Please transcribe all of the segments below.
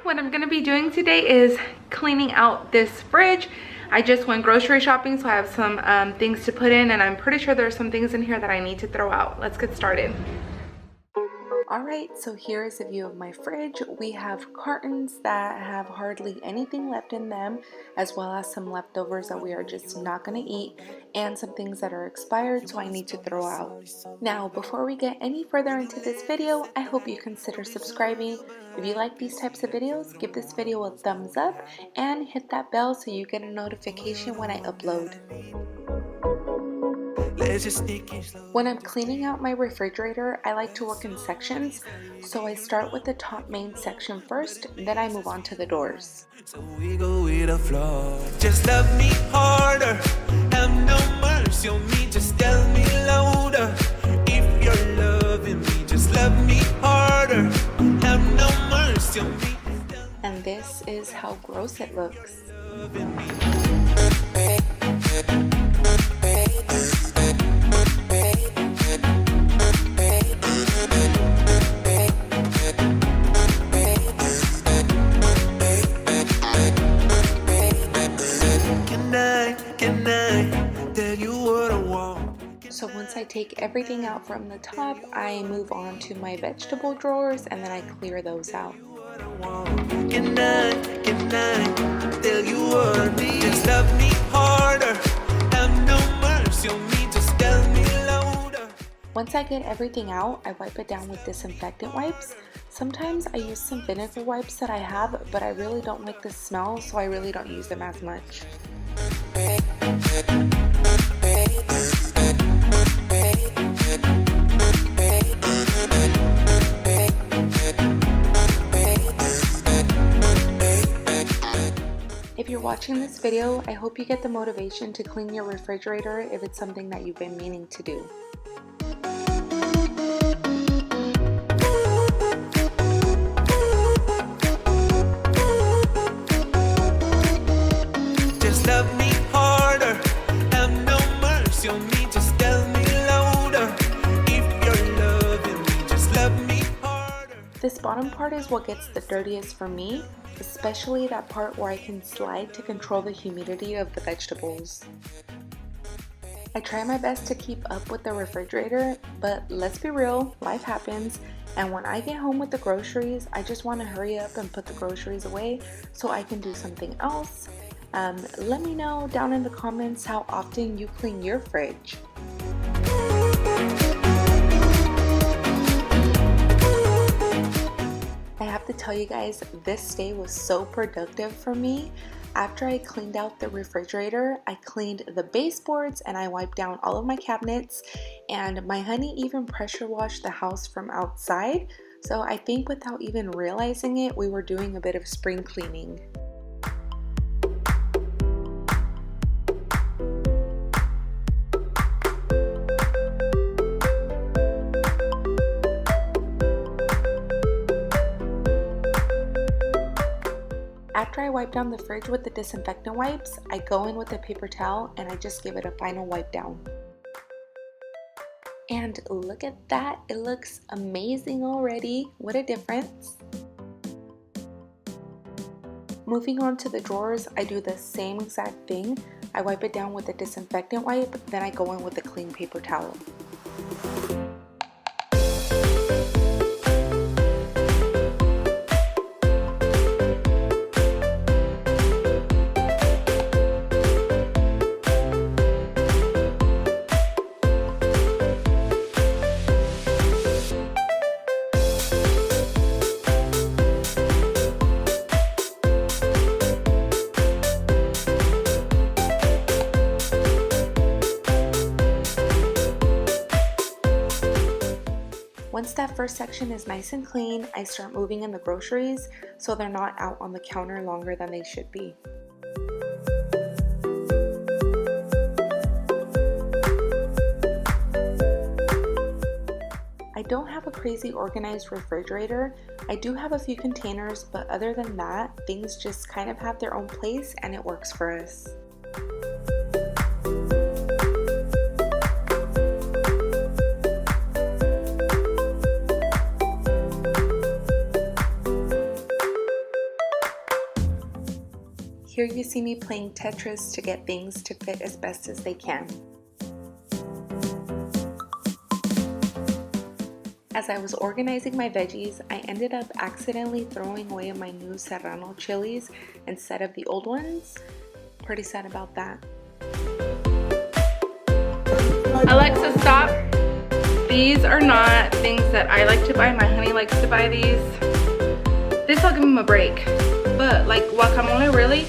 what I'm gonna be doing today is cleaning out this fridge. I just went grocery shopping, so I have some things to put in, and I'm pretty sure there's some things in here that I need to throw out. Let's get started. Alright, so here is a view of my fridge. We have cartons that have hardly anything left in them, as well as some leftovers that we are just not going to eat, and some things that are expired, so I need to throw out. Now, before we get any further into this video, I hope you consider subscribing. If you like these types of videos, give this video a thumbs up and hit that bell so you get a notification when I upload. When I'm cleaning out my refrigerator, I like to work in sections, so I start with the top main section first, then I move on to the doors. So we go with the flow. Just love me harder, have no mercy on me, just tell me louder. If you're loving me, just love me harder, have no mercy on me. And this is how gross it looks. So once I take everything out from the top, I move on to my vegetable drawers and then I clear those out. Can I tell you what I need? Just love me harder, have no mercy on me, just tell me louder. Once I get everything out, I wipe it down with disinfectant wipes. Sometimes I use some vinegar wipes that I have, but I really don't like the smell, so I really don't use them as much. If you're watching this video, I hope you get the motivation to clean your refrigerator if it's something that you've been meaning to do. Just love me harder, have no mercy on me, just tell me louder. If you're loving me, just love me harder. This bottom part is what gets the dirtiest for me, especially that part where I can slide to control the humidity of the vegetables. I try my best to keep up with the refrigerator, but let's be real, life happens, and when I get home with the groceries, I just want to hurry up and put the groceries away so I can do something else. Let me know down in the comments how often you clean your fridge. I have to tell you guys, this day was so productive for me. After I cleaned out the refrigerator, I cleaned the baseboards and I wiped down all of my cabinets, and my honey even pressure washed the house from outside. So I think without even realizing it, we were doing a bit of spring cleaning. After I wipe down the fridge with the disinfectant wipes, I go in with a paper towel and I just give it a final wipe down. And look at that, it looks amazing already. What a difference. Moving on to the drawers, I do the same exact thing. I wipe it down with a disinfectant wipe, then I go in with a clean paper towel. Once that first section is nice and clean, I start moving in the groceries so they're not out on the counter longer than they should be. I don't have a crazy organized refrigerator. I do have a few containers, but other than that, things just kind of have their own place and it works for us. Here you see me playing Tetris to get things to fit as best as they can. As I was organizing my veggies, I ended up accidentally throwing away my new Serrano chilies instead of the old ones. Pretty sad about that. Alexa, stop. These are not things that I like to buy. My honey likes to buy these. This will give him a break. But like guacamole, really?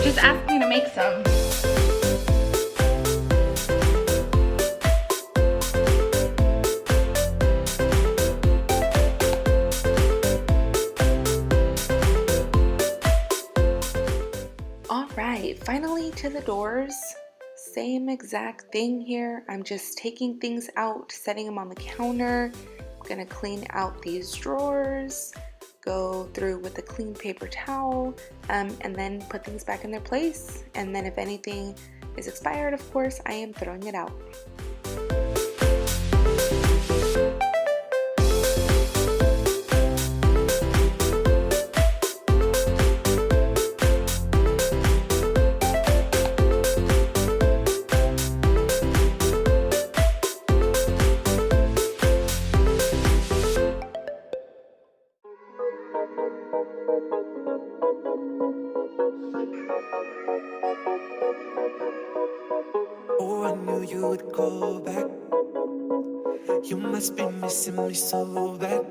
Just ask me to make some. Alright, finally to the doors. Same exact thing here. I'm just taking things out, setting them on the counter. I'm gonna clean out these drawers, go through with a clean paper towel, and then put things back in their place. And then if anything is expired, of course, I am throwing it out. Oh, I knew you would go back. You must be missing me so bad.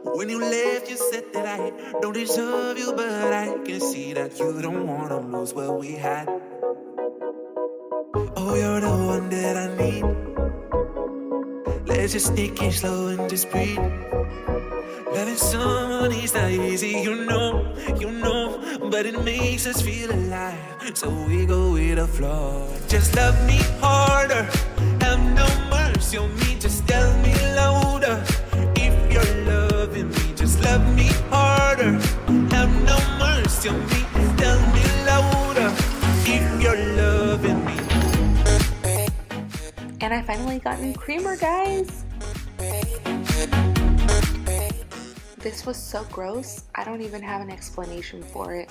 When you left, you said that I don't deserve you, but I can see that you don't wanna lose what we had. Oh, you're the one that I need. Let's just take it slow and just breathe. Loving someone is not easy, you know, but it makes us feel alive, so we go with the flow. Just love me harder, have no mercy on me, just tell me louder. If you're loving me, just love me harder, have no mercy on me, tell me louder. If you're loving me. And I finally got new creamer, guys. This was so gross, I don't even have an explanation for it.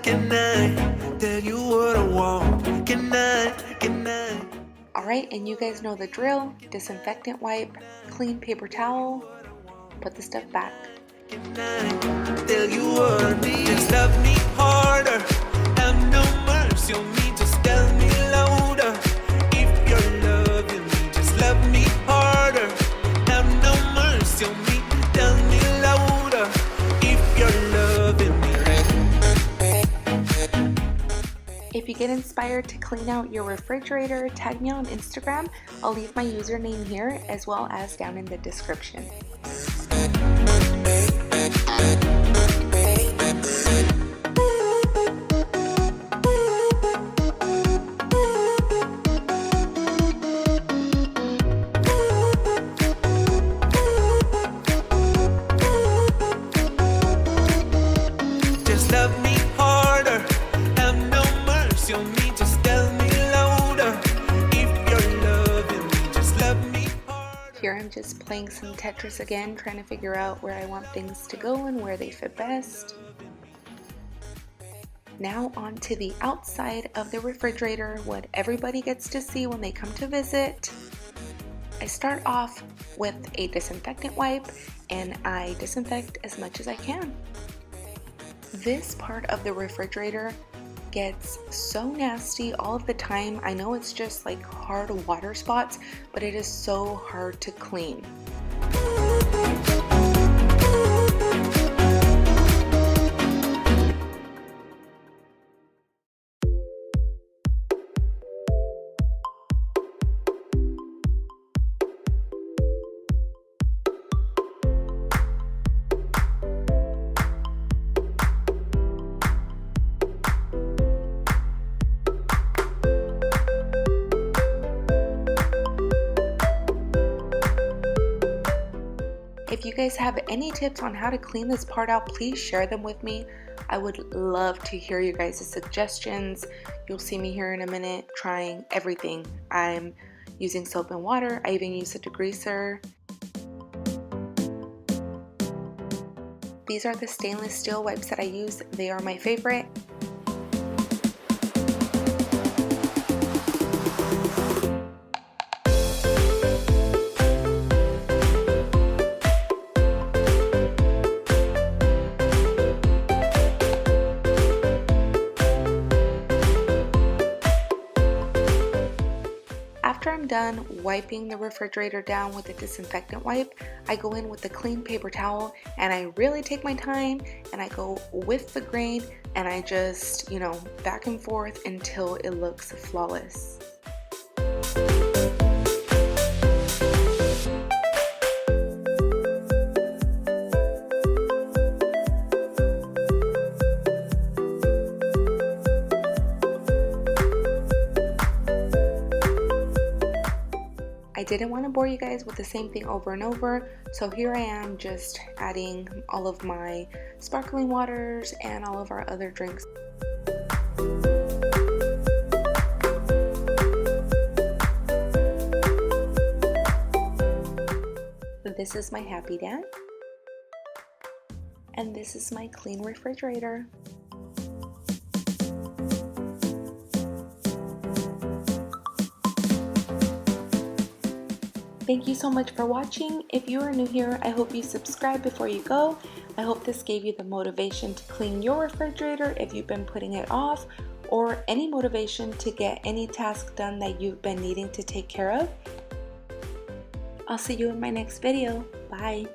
Can I tell you what I want? Can I? Alright, and you guys know the drill. Disinfectant wipe, clean paper towel, put the stuff back. Can I tell you what I need? Just love me harder, have no mercy on me, just tell me louder. If you're loving me, just love me harder, have no mercy on me, tell me louder. If you're loving me. If you get inspired to clean out your refrigerator, tag me on Instagram. I'll leave my username here as well as down in the description. Just love me harder, have no mercy on me, just tell me louder. If you're loving me, just love me harder. Here I'm just playing some Tetris again, trying to figure out where I want things to go and where they fit best. Now on to the outside of the refrigerator, what everybody gets to see when they come to visit. I start off with a disinfectant wipe and I disinfect as much as I can. This part of the refrigerator gets so nasty all of the time. I know it's just like hard water spots, but it is so hard to clean. If you guys have any tips on how to clean this part out, please share them with me. I would love to hear you guys' suggestions. You'll see me here in a minute trying everything. I'm using soap and water. I even use a degreaser. These are the stainless steel wipes that I use. They are my favorite. After I'm done wiping the refrigerator down with a disinfectant wipe, I go in with a clean paper towel and I really take my time and I go with the grain and I just, back and forth until it looks flawless. I didn't want to bore you guys with the same thing over and over, so here I am just adding all of my sparkling waters and all of our other drinks. This is my happy dance, and this is my clean refrigerator. Thank you so much for watching. If you are new here, I hope you subscribe before you go. I hope this gave you the motivation to clean your refrigerator if you've been putting it off, or any motivation to get any task done that you've been needing to take care of. I'll see you in my next video. Bye.